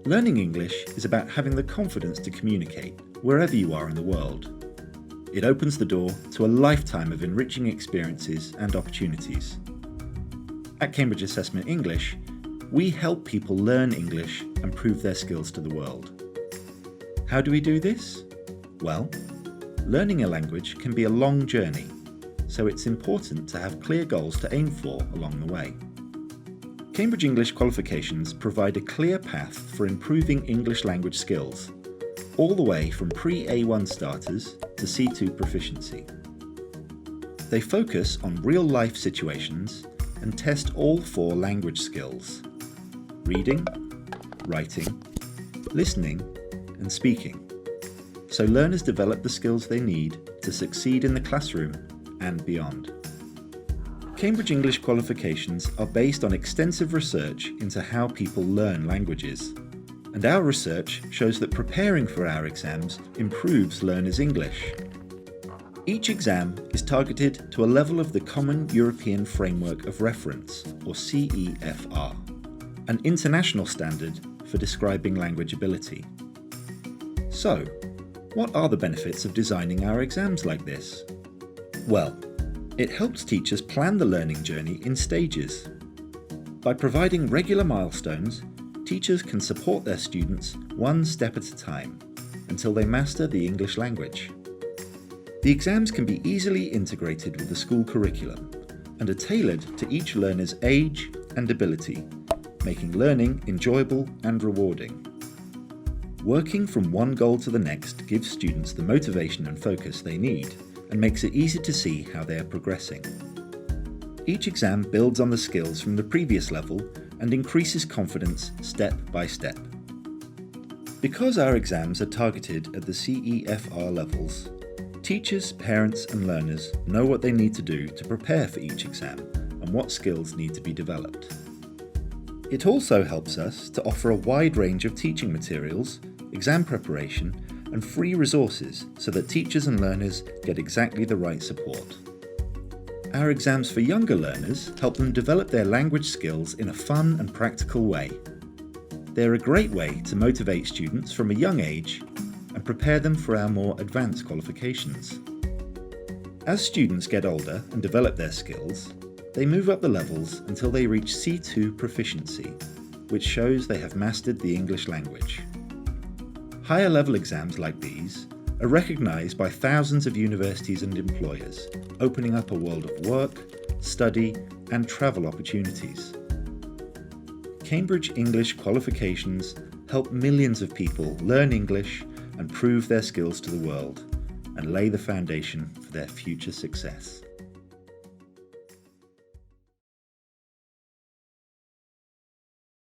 Learning English is about having the confidence to communicate wherever you are in the world. It opens the door to a lifetime of enriching experiences and opportunities. At Cambridge Assessment English, we help people learn English and prove their skills to the world. How do we do this? Well, learning a language can be a long journey, so it's important to have clear goals to aim for along the way. Cambridge English Qualifications provide a clear path for improving English language skills, all the way from pre-A1 starters to C2 Proficiency. They focus on real-life situations and test all 4 language skills: reading, writing, listening, and speaking, so learners develop the skills they need to succeed in the classroom and beyond. Cambridge English Qualifications are based on extensive research into how people learn languages, and our research shows that preparing for our exams improves learners' English. Each exam is targeted to a level of the Common European Framework of Reference, or CEFR, an international standard for describing language ability. So, what are the benefits of designing our exams like this? Well, it helps teachers plan the learning journey in stages. By providing regular milestones, teachers can support their students one step at a time until they master the English language. The exams can be easily integrated with the school curriculum and are tailored to each learner's age and ability, making learning enjoyable and rewarding. Working from one goal to the next gives students the motivation and focus they need and makes it easy to see how they are progressing. Each exam builds on the skills from the previous level and increases confidence step by step. Because our exams are targeted at the CEFR levels, teachers, parents and learners know what they need to do to prepare for each exam and what skills need to be developed. It also helps us to offer a wide range of teaching materials, exam preparation and free resources so that teachers and learners get exactly the right support. Our exams for younger learners help them develop their language skills in a fun and practical way. They're a great way to motivate students from a young age and prepare them for our more advanced qualifications. As students get older and develop their skills, they move up the levels until they reach C2 Proficiency, which shows they have mastered the English language. Higher level exams like these are recognised by thousands of universities and employers, opening up a world of work, study and travel opportunities. Cambridge English Qualifications help millions of people learn English and prove their skills to the world, and lay the foundation for their future success.